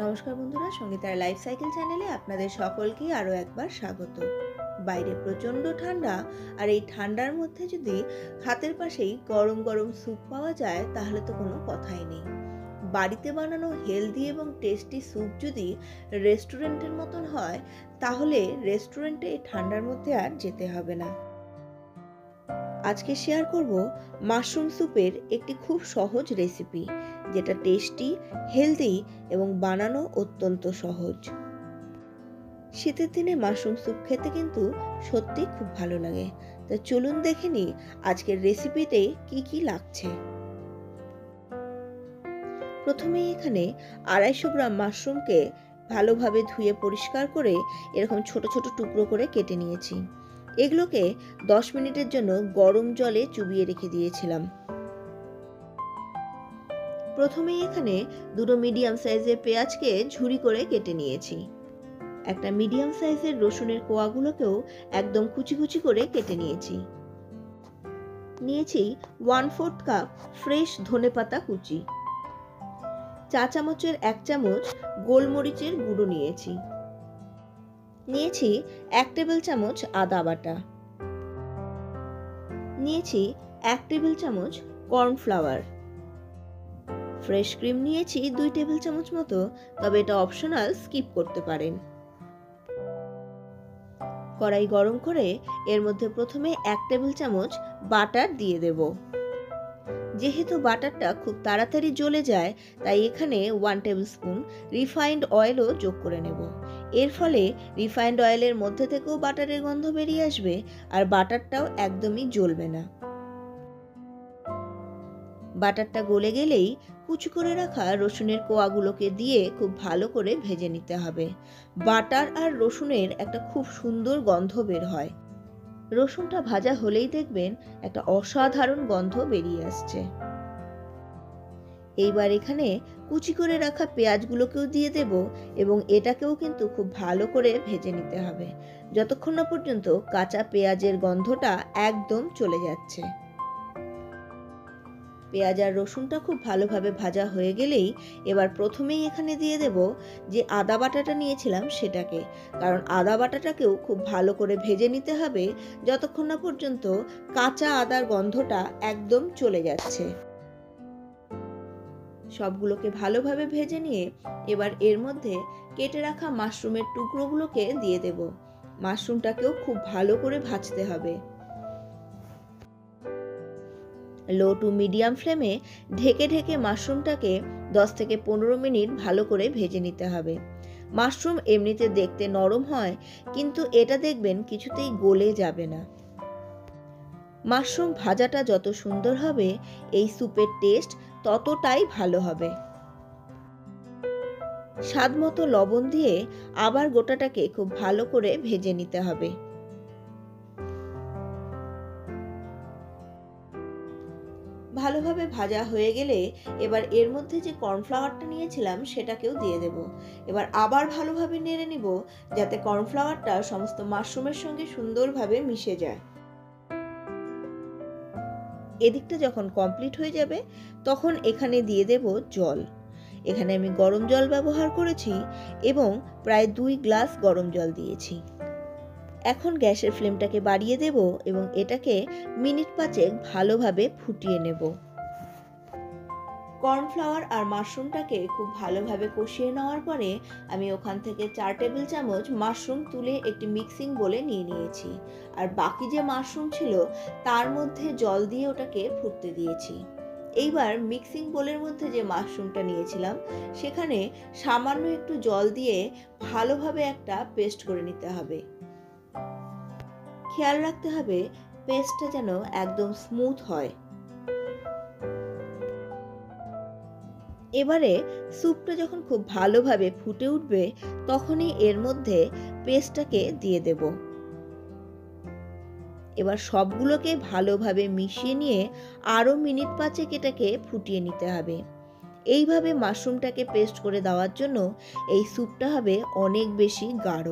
নমস্কার বন্ধুরা, সঙ্গীতার life cycle চ্যানেলে আপনাদের সকলকে আরও একবার স্বাগত। বাইরে প্রচণ্ড ঠান্ডা, আর এই ঠান্ডার মধ্যে যদি হাতের পাশেই গরম গরম স্যুপ পাওয়া যায় তাহলে তো কোনো কথাই নেই। বাড়িতে বানানো হেলদি এবং টেস্টি স্যুপ যদি রেস্টুরেন্টের মতন হয় তাহলে রেস্টুরেন্টে এই ঠান্ডার মধ্যে আর যেতে হবে না। আজকে শেয়ার করব মাশরুম স্যুপের একটি খুব সহজ রেসিপি, যেটা টেস্টি, হেলদি এবং বানানো অত্যন্ত সহজ। শীতের দিনে মাশরুম স্যুপ খেতে কিন্তু সত্যি খুব ভালো লাগে। তা চলুন দেখে নিই আজকের রেসিপিতে কি কি লাগছে। প্রথমেই এখানে 250 গ্রাম মাশরুমকে ভালোভাবে ধুয়ে পরিষ্কার করে এরকম ছোট ছোট টুকরো করে কেটে নিয়েছি। এগুলোকে 10 মিনিটের জন্য গরম জলে চুবিয়ে রেখে দিয়েছিলাম। প্রথমেই এখানে দুটো মিডিয়াম সাইজের পেঁয়াজকে ঝুরি করে কেটে নিয়েছি। একটা মিডিয়াম সাইজের রসুনের কোয়াগুলোকেও একদম কুচি কুচি করে কেটে নিয়েছি। 1/4 কাপ ফ্রেশ ধনেপাতা কুচি, 1 চামচের 1 চামচ গোলমরিচের গুঁড়ো নিয়েছি। 1 টেবিল চামচ আদা বাটা, 1 টেবিল চামচ কর্নফ্লাওয়ার, ফ্রেশ ক্রিম 2 টেবিল চামচ মতো, তবে এটা অপশনাল, স্কিপ করতে পারেন। কড়াই গরম করে এর মধ্যে প্রথমে 1 টেবিল চামচ বাটার দিয়ে দেব। যেহেতু বাটারটা খুব তাড়াতাড়ি জ্বলে যায়, তাই এখানে 1 টেবিল স্পুন রিফাইন্ড অয়েলও যোগ করে নেব। এর ফলে রিফাইন্ড অয়েলের মধ্যে থেকেও বাটারের গন্ধ বেরিয়ে আসবে, আর বাটারটাও একদমই জ্বলবে না। বাটারটা গলে গেলেই কুচি করে রাখা রসুনের কোয়াগুলোকে দিয়ে খুব ভালো করে ভেজে নিতে হবে। বাটার আর রসুনের একটা খুব সুন্দর গন্ধ বের হয়। রসুনটা ভাজা হলেই দেখবেন একটা অসাধারণ গন্ধ বেরিয়ে আসছে। এইবার এখানে কুচি করে রাখা পেঁয়াজগুলোকেও দিয়ে দেব, এবং এটাকেও কিন্তু খুব ভালো করে ভেজে নিতে হবে, যতক্ষণ না পর্যন্ত কাঁচা পেঁয়াজের গন্ধটা একদম চলে যাচ্ছে। পেঁয়াজ আর রসুনটা খুব ভালোভাবে ভাজা হয়ে গেলেই এবার প্রথমেই এখানে দিয়ে দেব যে আদা বাটাটা নিয়েছিলাম সেটাকে, কারণ আদা বাটাটাকেও খুব ভালো করে ভেজে নিতে হবে যতক্ষণ না পর্যন্ত কাঁচা আদার গন্ধটা একদম চলে যাচ্ছে। সবগুলোকে ভালোভাবে ভেজে নিয়ে এবার এর মধ্যে কেটে রাখা মাশরুমের টুকরোগুলোকে দিয়ে দেব। মাশরুমটাকেও খুব ভালো করে ভাজতে হবে। লো টু মিডিয়াম ফ্লেমে ঢেকে ঢেকে মাশরুমটাকে 10 থেকে 15 মিনিট ভালো করে ভেজে নিতে হবে। মাশরুম এমনিতে দেখতে নরম হয়, কিন্তু এটা দেখবেন কিছুতেই গলে যাবে না। মাশরুম ভাজাটা যত সুন্দর হবে, এই স্যুপের টেস্ট ততটাই ভালো হবে। স্বাদ মতো লবণ দিয়ে আবার গোটাটাকে খুব ভালো করে ভেজে নিতে হবে। ভালোভাবে ভাজা হয়ে গেলে এবার এর মধ্যে যে কর্নফ্লাওয়ারটা নিয়েছিলাম সেটাকেও দিয়ে দেব। এবার আবার ভালোভাবে নেড়ে নিব, যাতে কর্নফ্লাওয়ারটা সমস্ত মাশরুমের সঙ্গে সুন্দরভাবে মিশে যায়। এদিকটা যখন কমপ্লিট হয়ে যাবে তখন এখানে দিয়ে দেব জল। এখানে আমি গরম জল ব্যবহার করেছি এবং প্রায় 2 গ্লাস গরম জল দিয়েছি। এখন গ্যাসের ফ্লেমটাকে বাড়িয়ে দেব এবং এটাকে মিনিট 5 ভালোভাবে ফুটিয়ে নেব। কর্নফ্লাওয়ার আর মাশরুমটাকে খুব ভালোভাবে কষিয়ে নেওয়ার পরে আমি ওখান থেকে 4 টেবিল চামচ মাশরুম তুলে একটি মিক্সিং বোলে নিয়ে নিয়েছি, আর বাকি যে মাশরুম ছিল তার মধ্যে জল দিয়ে ওটাকে ফুটতে দিয়েছি। এইবার মিক্সিং বোলের মধ্যে যে মাশরুমটা নিয়েছিলাম সেখানে সামান্য একটু জল দিয়ে ভালোভাবে একটা পেস্ট করে নিতে হবে। খেয়াল রাখতে হবে পেস্টটা যেন একদম স্মুথ হয়। এবারে স্যুপটা যখন খুব ভালোভাবে ফুটে উঠবে তখনই এর মধ্যে পেস্টটাকে দিয়ে দেব। এবার সবগুলোকে ভালোভাবে মিশিয়ে নিয়ে আরও মিনিট 5 এটাকে ফুটিয়ে নিতে হবে। এইভাবে মাশরুমটাকে পেস্ট করে দেওয়ার জন্য এই স্যুপটা হবে অনেক বেশি গাঢ়।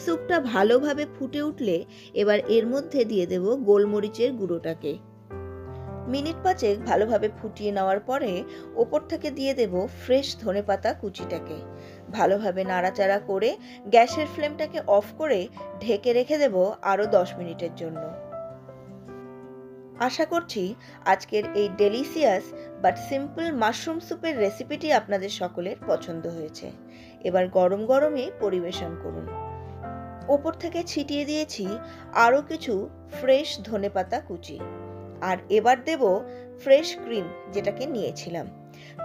স্যুপটা ভালোভাবে ফুটে উঠলে এবার এর মধ্যে দিয়ে দেব গোলমরিচের গুঁড়োটাকে। মিনিট 5 ভালোভাবে ফুটিয়ে নেওয়ার পরে ওপর থেকে দিয়ে দেব ফ্রেশ ধনেপাতা কুচিটাকে। ভালোভাবে নাড়াচাড়া করে গ্যাসের ফ্লেমটাকে অফ করে ঢেকে রেখে দেব আরও 10 মিনিটের জন্য। আশা করছি আজকের এই ডেলিসিয়াস বাট সিম্পল মাশরুম স্যুপের রেসিপিটি আপনাদের সকলের পছন্দ হয়েছে। এবার গরম গরমে পরিবেশন করুন। ওপর থেকে ছিটিয়ে দিয়েছি আরও কিছু ফ্রেশ ধনেপাতা কুচি। আর এবার দেব ফ্রেশ ক্রিম, যেটাকে নিয়েছিলাম।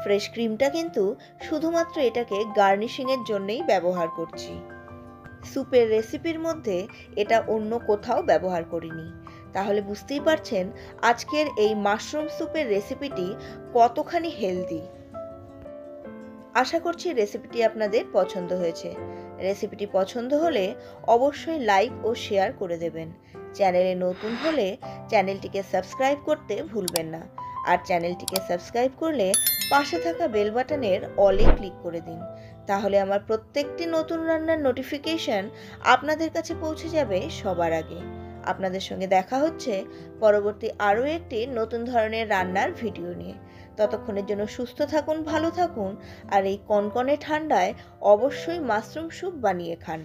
ফ্রেশ ক্রিমটা কিন্তু শুধুমাত্র এটাকে গার্নিশিংয়ের জন্যই ব্যবহার করছি। স্যুপের রেসিপির মধ্যে এটা অন্য কোথাও ব্যবহার করিনি। তাহলে বুঝতেই পারছেন আজকের এই মাশরুম স্যুপের রেসিপিটি কতখানি হেলদি। আশা করছি রেসিপিটি আপনাদের পছন্দ হয়েছে। রেসিপিটি পছন্দ হলে অবশ্যই লাইক ও শেয়ার করে দেবেন। চ্যানেলে নতুন হলে চ্যানেলটিকে সাবস্ক্রাইব করতে ভুলবেন না। আর চ্যানেলটিকে সাবস্ক্রাইব করলে পাশে থাকা বেল বাটনের অলে ক্লিক করে দিন। তাহলে আমার প্রত্যেকটি নতুন রান্নার নোটিফিকেশন আপনাদের কাছে পৌঁছে যাবে সবার আগে। আপনাদের সঙ্গে দেখা হচ্ছে পরবর্তী আরও একটি নতুন ধরনের রান্নার ভিডিও নিয়ে। ততক্ষণের জন্য সুস্থ থাকুন, ভালো থাকুন, আর এই কনকনে ঠান্ডায় অবশ্যই মাশরুম স্যুপ বানিয়ে খান।